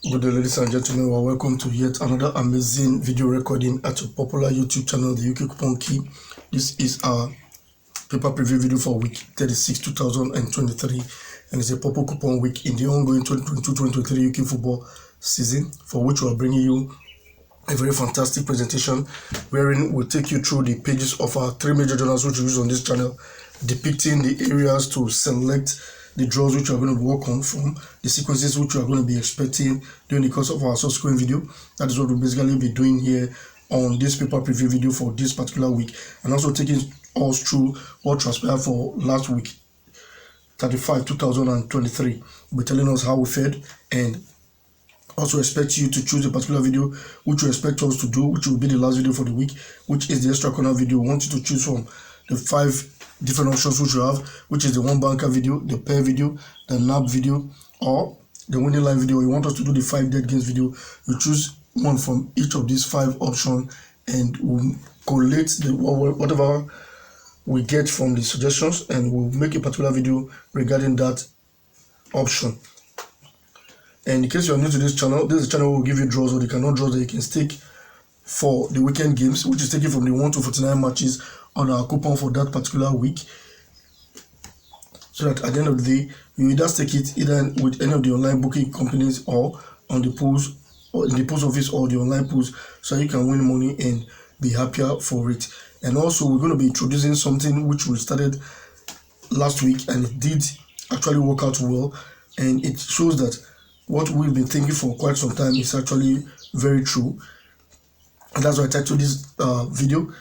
Good day, ladies and gentlemen. Well, welcome to yet another amazing video recording at your popular YouTube channel, the UK Coupon Key. This is our paper preview video for week 36, 2023, and it's a purple coupon week in the ongoing 2022-2023 UK football season, for which we are bringing you a very fantastic presentation wherein we'll take you through the pages of our three major journals which we use on this channel, depicting the areas to select the draws which we are going to work on from the sequences which we are going to be expecting during the course of our subsequent video. That is what we'll basically be doing here on this paper preview video for this particular week, and also taking us through what transpired for last week 35 2023. We'll be telling us how we fared, and also expect you to choose a particular video which you expect us to do, which will be the last video for the week, which is the extra corner video. We want you to choose from the 5 different options which you have, which is the one banker video, the pair video, the NAB video, or the winning line video. You want us to do the 5 dead games video. You choose one from each of these 5 options, and we'll collate the whatever we get from the suggestions, and we'll make a particular video regarding that option. And in case you are new to this channel, this is a channel will give you draws or the cannot draws that you can stake for the weekend games, which is taken from the 1 to 49 matches on our coupon for that particular week, so that at the end of the day you either stake it either with any of the online booking companies or on the pools or in the post office or the online pools, so you can win money and be happier for it. And also we're going to be introducing something which we started last week, and it did actually work out well, and it shows that what we've been thinking for quite some time is actually very true. And that's why I titled this video,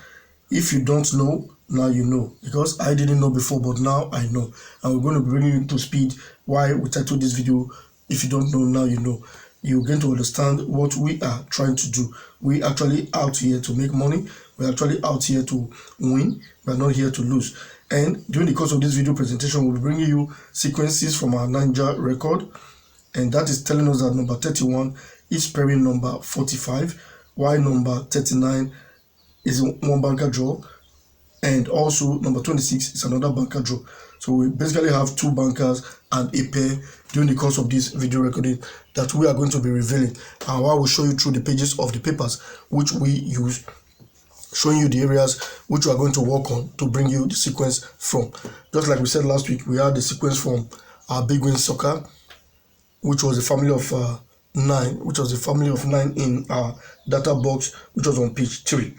If You Don't Know, Now You Know, because I didn't know before, but now I know. And we're going to be bringing you to speed why we titled this video, If You Don't Know, Now You Know. You're going to understand what we are trying to do. We're actually out here to make money. We're actually out here to win. We're not here to lose. And during the course of this video presentation, we'll be bringing you sequences from our Ninja record, and that is telling us that number 31 is pairing number 45, while number 39 is one banker draw, and also number 26 is another banker draw. So we basically have 2 bankers and a pair during the course of this video recording that we are going to be revealing, and I will show you through the pages of the papers which we use, showing you the areas which we are going to work on to bring you the sequence from. Just like we said last week, we had the sequence from our Big Win Soccer, which was a family of 9, in our data box, which was on page 3.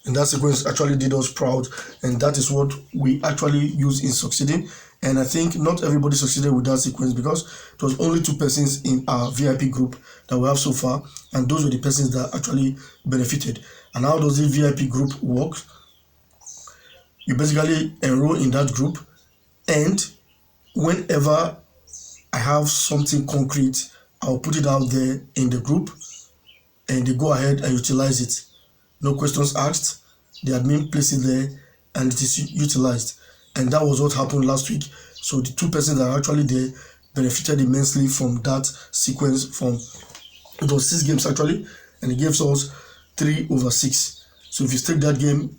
And that sequence actually did us proud, and that is what we actually use in succeeding. And I think not everybody succeeded with that sequence, because it was only 2 persons in our VIP group that we have so far, and those were the persons that actually benefited. And how does the VIP group work? You basically enroll in that group, and whenever I have something concrete, I'll put it out there in the group, and they go ahead and utilize it. No questions asked. The admin places it there, and it is utilized. And that was what happened last week. So the 2 persons that are actually there benefited immensely from that sequence. It was 6 games actually, and it gives us 3/6. So if you stake that game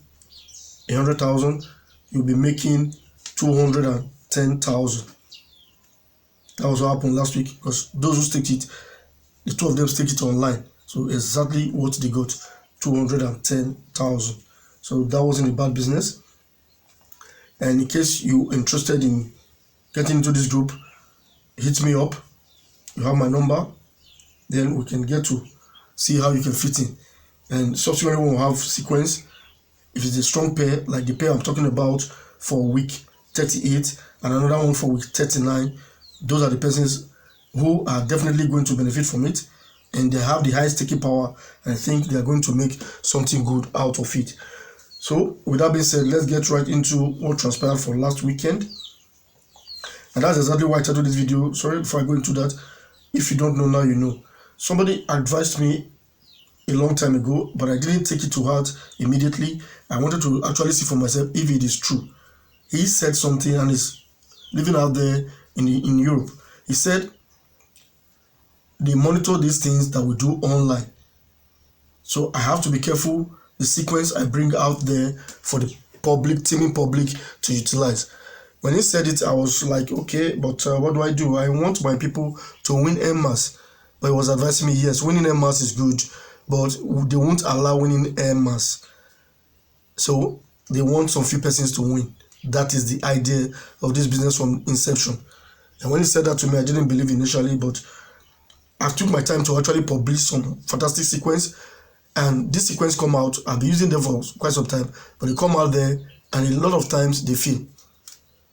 100,000, you'll be making 210,000. That was what happened last week, because those who staked it, the 2 of them staked it online. So exactly what they got, 210,000. So that wasn't a bad business. And in case you're interested in getting into this group, hit me up. You have my number. Then we can get to see how you can fit in. And subsequently we'll have sequence. If it's a strong pair, like the pair I'm talking about for week 38, and another one for week 39, those are the persons who are definitely going to benefit from it, and they have the highest taking power, and I think they are going to make something good out of it. So with that being said, let's get right into what transpired for last weekend. And that's exactly why I titled this video. Sorry, before I go into that, if you don't know, now you know. Somebody advised me a long time ago, but I didn't take it to heart immediately. I wanted to actually see for myself if it is true. He said something, and is living out there in Europe. He said they monitor these things that we do online, so I have to be careful the sequence I bring out there for the teaming public to utilize. When he said it, I was like, okay, but what do? I want my people to win en masse. But he was advising me, yes, winning air mass is good, but they won't allow winning air mass. So they want some few persons to win. That is the idea of this business from inception. And when he said that to me, I didn't believe initially, but I took my time to actually publish some fantastic sequence. And this sequence come out, I've been using them for quite some time, but they come out there and a lot of times they fail.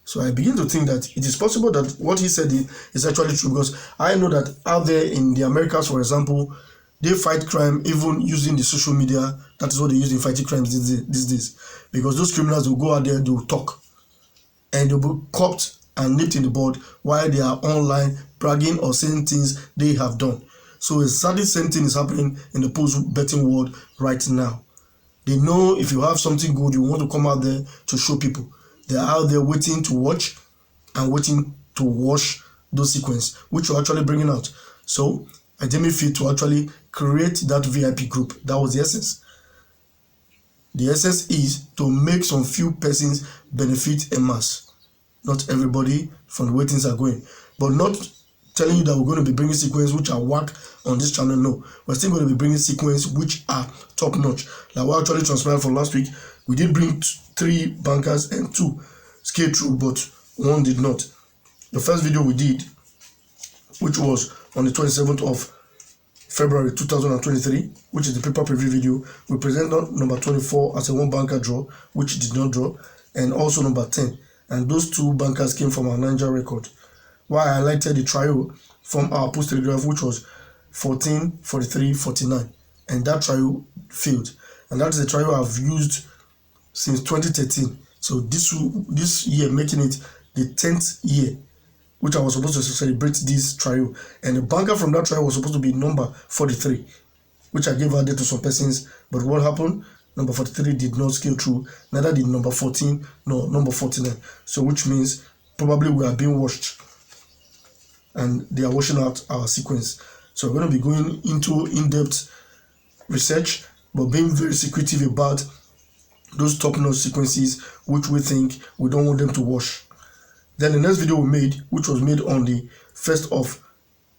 So I begin to think that it is possible that what he said is actually true, because I know that out there in the Americas, for example, they fight crime even using the social media. That is what they use in fighting crimes these days. Because those criminals will go out there, they will talk, and they'll be copped and nipped in the bud while they are online bragging or saying things they have done. So exactly the same thing is happening in the post-betting world right now. They know if you have something good, you want to come out there to show people. They're out there waiting to watch and waiting to watch those sequences, which you're actually bringing out. So I deemed fit to actually create that VIP group. That was the essence. The essence is to make some few persons benefit en masse. Not everybody from the way things are going. But not telling you that we're going to be bringing sequences which are whack on this channel. No, we're still going to be bringing sequences which are top notch. Like what actually transpired from last week, we did bring 3 bankers and 2 scaled through, but 1 did not. The first video we did, which was on the 27th of February 2023, which is the paper preview video, we presented number 24 as a 1 banker draw, which did not draw, and also number 10. And those 2 bankers came from our Niger record. While I highlighted the trio from our post telegraph, which was 14, 43, 49, and that trio failed. And that is the trio I've used since 2013. So this year, making it the 10th year, which I was supposed to celebrate this trio. And the banker from that trio was supposed to be number 43, which I gave out there to some persons. But what happened? Number 43 did not scale through. Neither did number 14, nor number 49. So which means probably we are being washed, and they are washing out our sequence. So we're going to be going into in-depth research, but being very secretive about those top-notch sequences which we think we don't want them to wash. Then the next video we made, which was made on the 1st of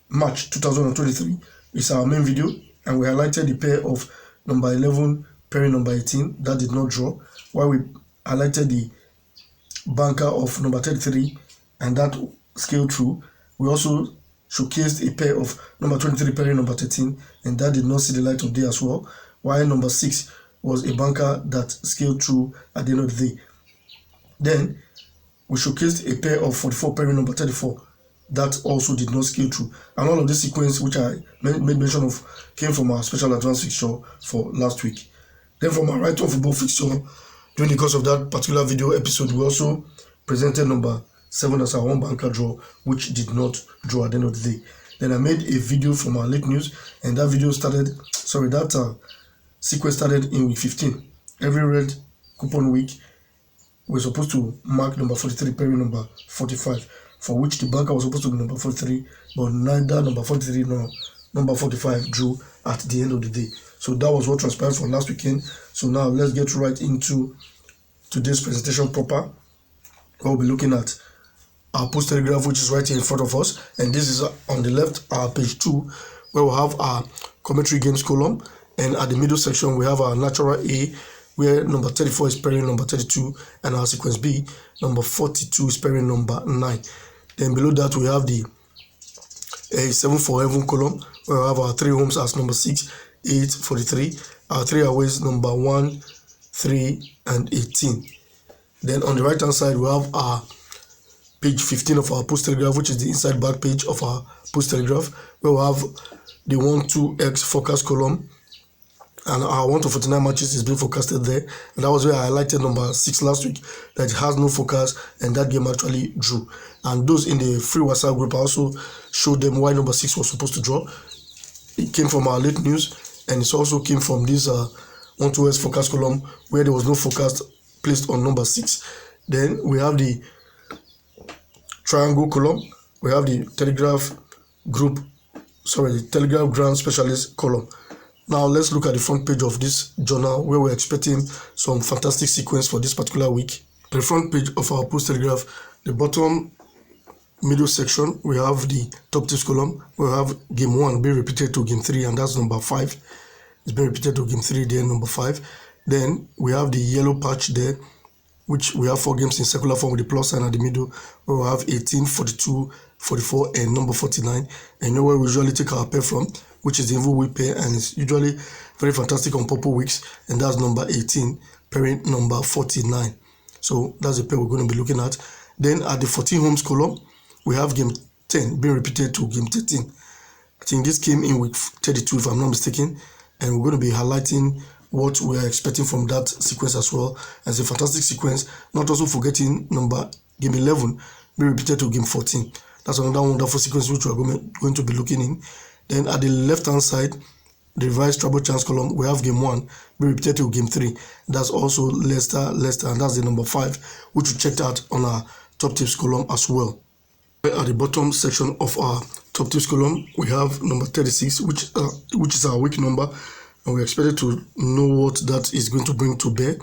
March 2023, is our main video, and we highlighted the pair of number 11 pairing number 18 that did not draw, while we highlighted the banker of number 33 and that scaled through. We also showcased a pair of number 23 pairing number 13, and that did not see the light of day as well, while number 6 was a banker that scaled through at the end of the day. Then we showcased a pair of 44 pairing number 34 that also did not scale through. And all of this sequence which I made mention of came from our special advance fixture for last week. Then from our right on football fixture, during the course of that particular video episode, we also presented number 7 as our 1 banker draw, which did not draw at the end of the day. Then I made a video from our late news, and that video started, sequence started in week 15. Every red coupon week, we're supposed to mark number 43 pairing number 45, for which the banker was supposed to be number 43, but neither number 43 nor number 45 drew at the end of the day. So that was what transpired from last weekend. So now let's get right into today's presentation proper. We'll be looking at our post telegraph, which is right here in front of us, and this is on the left, our page 2, where we'll have our commentary games column, and at the middle section we have our natural A, where number 34 is pairing number 32, and our sequence B, number 42 is pairing number 9. Then below that we have the 7 for heaven column, where we have our 3 homes as number 6, 8, 43, our 3 aways number 1, 3, and 18. Then on the right hand side we have our page 15 of our post telegraph, which is the inside back page of our post telegraph, where we have the 1-2x forecast column, and our 1 to 49 matches is being forecasted there. And that was where I highlighted number 6 last week, that it has no forecast, and that game actually drew. And those in the free WhatsApp group, I also showed them why number 6 was supposed to draw. It came from our late news, and it also came from this 1-2x forecast column, where there was no forecast placed on number 6. Then we have the triangle column, we have the Telegraph Grand Specialist column. Now let's look at the front page of this journal, where we're expecting some fantastic sequence for this particular week. The front page of our post telegraph, the bottom middle section, we have the top tips column. We have game 1 being repeated to game 3, and that's number 5. It's been repeated to game 3 there, number 5. Then we have the yellow patch there, which we have 4 games in circular form with the plus sign at the middle. We will have 18, 42, 44, and number 49. And you know where we usually take our pair from, which is the evil week pair, and it's usually very fantastic on purple weeks, and that's number 18, pairing number 49. So that's the pair we're going to be looking at. Then at the 14 homes column, we have game 10 being repeated to game 13. I think this came in week 32, if I'm not mistaken, and we're going to be highlighting what we are expecting from that sequence as well. As a fantastic sequence, not also forgetting game 11 being repeated to game 14. That's another wonderful sequence which we are going to be looking in. Then at the left hand side, the revised treble chance column, we have game 1 being repeated to game 3. That's also Leicester, and that's the number 5, which we checked out on our top tips column as well. At the bottom section of our top tips column, we have number 36, which is our week number, and we're expected to know what that is going to bring to bear.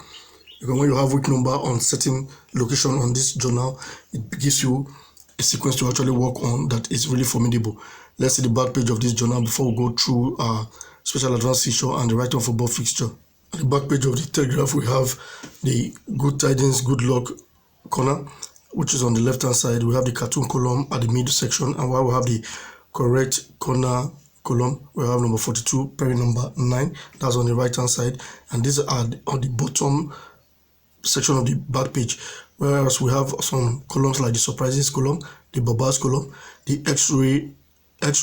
Because when you have week number on certain location on this journal, it gives you a sequence to actually work on that is really formidable. Let's see the back page of this journal before we go through our special advanced fixture and the right-hand football fixture. At the back page of the Telegraph, we have the good tidings, good luck corner, which is on the left-hand side. We have the cartoon column at the middle section, and while we have the correct corner column, we have number 42, pairing number 9. That's on the right-hand side, and these are on the bottom section of the back page. Whereas we have some columns like the surprises column, the Babas column, the X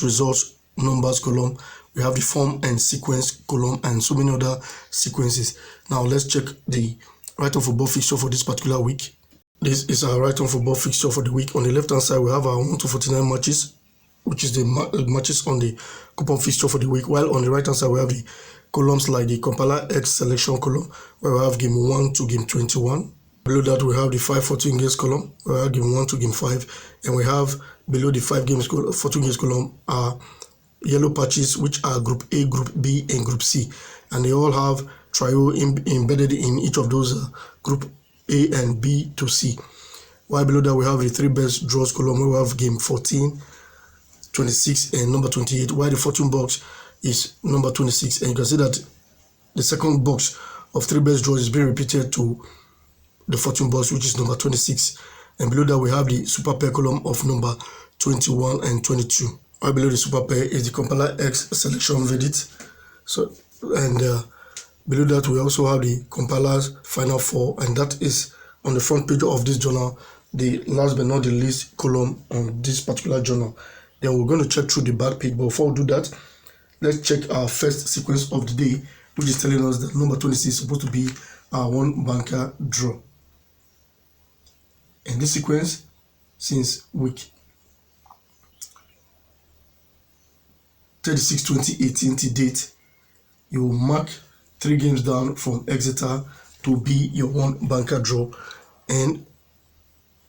results numbers column. We have the form and sequence column, and so many other sequences. Now let's check the right-hand football fixture for this particular week. This is our right-hand football fixture for the week. On the left-hand side, we have our 1 to 49 matches, which is the matches on the coupon fixture for the week. While on the right-hand side, we have the columns like the Compiler X selection column, where we have game 1 to game 21. Below that, we have the 5 14 games column, where we have game 1 to game 5. And we have below the 5 games 14 games column are yellow patches, which are Group A, Group B, and Group C. And they all have trio embedded in each of those Group A and B to C. While below that, we have the 3 best draws column, where we have game 14, 26, and number 28. While the fortune box is number 26. And you can see that the second box of 3 best draws is being repeated to the fortune box, which is number 26. And below that, we have the super pair column of number 21 and 22. Right below the super pair is the Compiler X selection verdict. So, and below that, we also have the Compiler's final 4, and that is on the front page of this journal, the last but not the least column on this particular journal. Then we're going to check through the back page, but before we do that, let's check our first sequence of the day, which is telling us that number 26 is supposed to be our 1 banker draw. And this sequence, since week 36 2018 to date, you will mark 3 games down from Exeter to be your 1 banker draw. And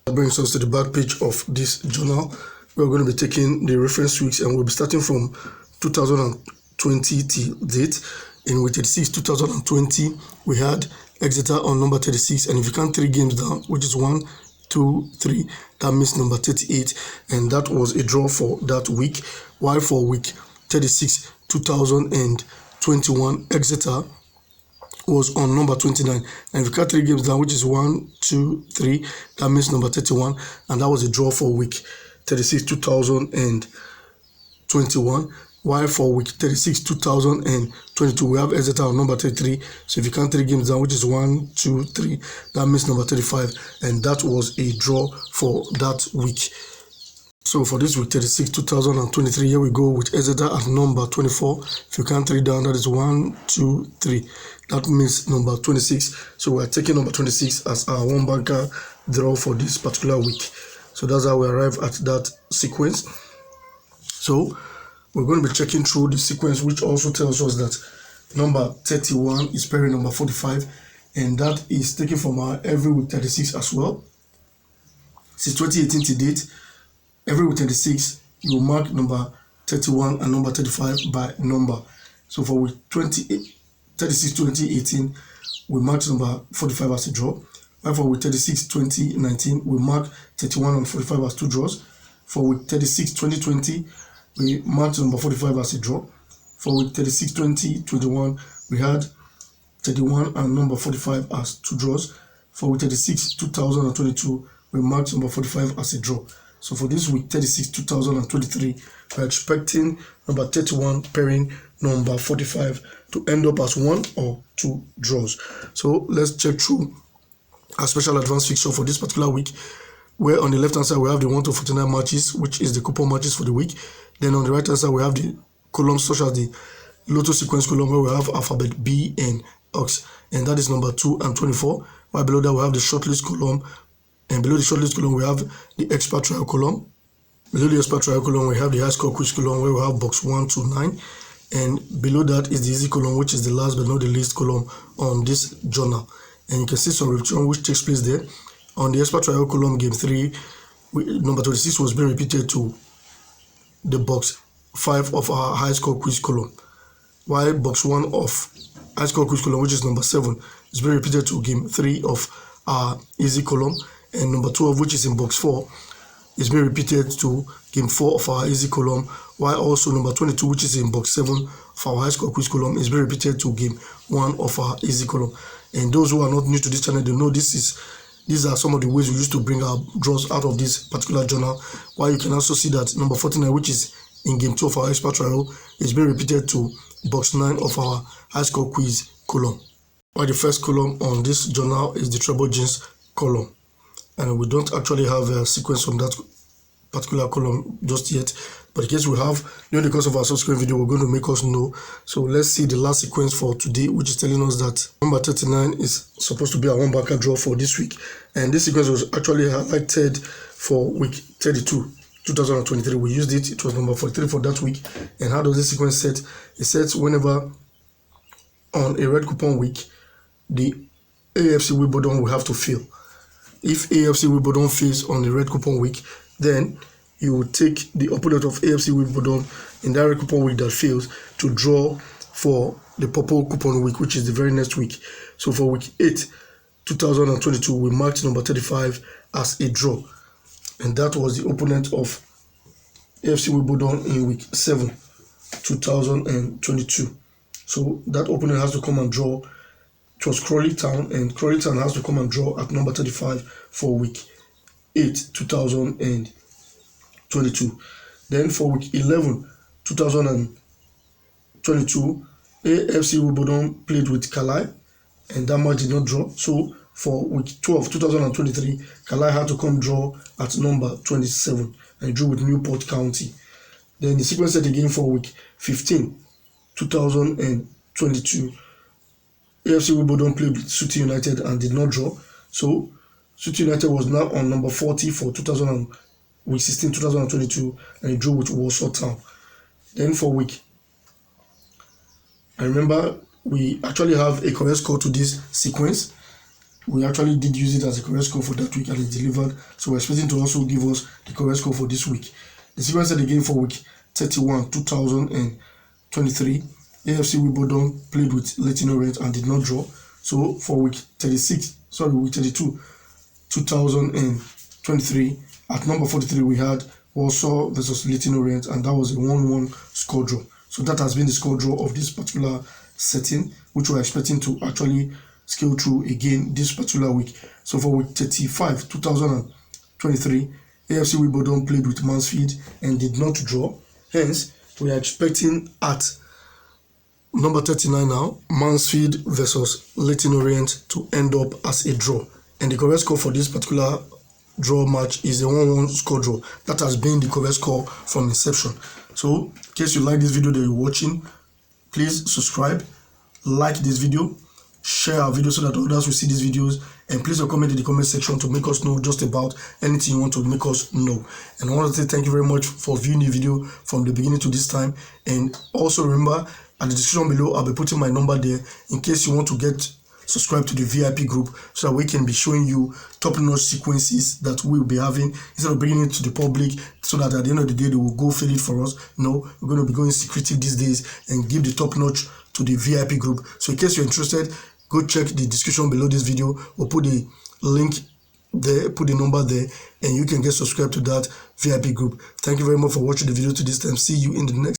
that brings us to the back page of this journal. We're going to be taking the reference weeks, and we'll be starting from 2020 till date. In week 36 2020, we had Exeter on number 36, and if you count 3 games down, which is 1, 2, 3, that means number 38, and that was a draw for that week. While for week 36 2021, Exeter was on number 29, and if you count 3 games down, which is 1, 2, 3, that means number 31, and that was a draw for week 36 2021. While for week 36 2022, we have Exeter on number 33. So if you count 3 games down, which is 1, 2, 3, that means number 35, and that was a draw for that week. So for this week 36 2023, here we go with Exeter at number 24. If you count 3 down, that is 1, 2, 3, that means number 26. So we're taking number 26 as our 1 banker draw for this particular week. So that's how we arrive at that sequence. So we're going to be checking through the sequence, which also tells us that number 31 is pairing number 45, and that is taken from our every week 36 as well. Since 2018 to date, every week 36, you will mark number 31 and number 35 by number. So for week 36 2018, we marked number 45 as a draw. While for week 36 2019, we mark 31 and 45 as 2 draws. For week 36, 2020, we marked number 45 as a draw. For week 36, 2021, we had 31 and number 45 as two draws. For week 36, 2022, we marked number 45 as a draw. So for this week 36, 2023, we're expecting number 31 pairing number 45 to end up as one or two draws. So let's check through our special advanced fixture for this particular week, where on the left hand side we have the 1 to 49 matches, which is the coupon matches for the week. Then on the right hand side we have the columns such as the Lotto sequence column, where we have alphabet B and Ox, and that is number 2 and 24. While below that we have the shortlist column, and below the shortlist column we have the expert trial column. Below the expert trial column we have the high score quiz column, where we have box 1 to 9, and below that is the easy column, which is the last but not the least column on this journal. And you can see some repetition which takes place there. On the expert trial column, game 3, number 26 was being repeated to the box 5 of our high score quiz column, while box 1 of high score quiz column, which is number 7, is being repeated to game 3 of our easy column, and number 12, which is in box 4, is being repeated to game 4 of our easy column, while also number 22, which is in box 7 of our high score quiz column, is being repeated to game 1 of our easy column. And those who are not new to this channel, they know these are some of the ways we used to bring our draws out of this particular journal. While you can also see that number 49, which is in game 2 of our expert trial, is being repeated to box 9 of our high score quiz column. While the first column on this journal is the treble jeans column, and we don't actually have a sequence on that particular column just yet, but in case we have, during the course of our subsequent video, we're going to make us know. So let's see the last sequence for today, which is telling us that number 39 is supposed to be a one-backer draw for this week, and this sequence was actually highlighted for week 32, 2023. We used it was number 43 for that week. And how does this sequence set? It sets whenever on a red coupon week the AFC Wimbledon will have to fail. If AFC Wimbledon fails on the red coupon week, then you will take the opponent of AFC Wimbledon in that red coupon week that fails to draw for the purple coupon week, which is the very next week. So for week 8, 2022, we marked number 35 as a draw, and that was the opponent of AFC Wimbledon in week 7, 2022. So that opponent has to come and draw. It was Crawley Town, and Crawley Town has to come and draw at number 35 for week 8, 2022. Then for week 11, 2022, AFC Wimbledon played with Calais, and that match did not draw. So for week 12, 2023, Calais had to come draw at number 27 and drew with Newport County. Then the sequence set again for week 15, 2022. AFC Wimbledon played with City United and did not draw. So City United was now on number 40 for week 16, 2022, and it drew with Warsaw Town. Then for week, I remember we actually have a correct score to this sequence. We actually did use it as a correct score for that week, and it delivered. So we're expecting to also give us the correct score for this week. The sequence set again for week 31, 2023. AFC Wimbledon played with Leyton Orient and did not draw. So for week 32, 2023, at number 43 we had Warsaw versus Leyton Orient, and that was a 1-1 score draw. So that has been the score draw of this particular setting, which we're expecting to actually scale through again this particular week. So for week 35, 2023, AFC Wimbledon played with Mansfield and did not draw. Hence, we are expecting at number 39 now, Mansfield versus Leyton Orient to end up as a draw. And the correct score for this particular draw match is a 1-1 score draw. That has been the correct score from inception. So, in case you like this video that you're watching, please subscribe, like this video, share our video so that others will see these videos, and place a comment in the comment section to make us know just about anything you want to make us know. And I want to say thank you very much for viewing the video from the beginning to this time. And also remember, at the description below, I'll be putting my number there in case you want to get subscribed to the VIP group, so that we can be showing you top-notch sequences that we'll be having, instead of bringing it to the public so that at the end of the day they will go fill it for us. No, we're going to be going secretive these days and give the top-notch to the VIP group. So in case you're interested, go check the description below this video. We'll put the link there, put the number there, and you can get subscribed to that VIP group. Thank you very much for watching the video to this time. See you in the next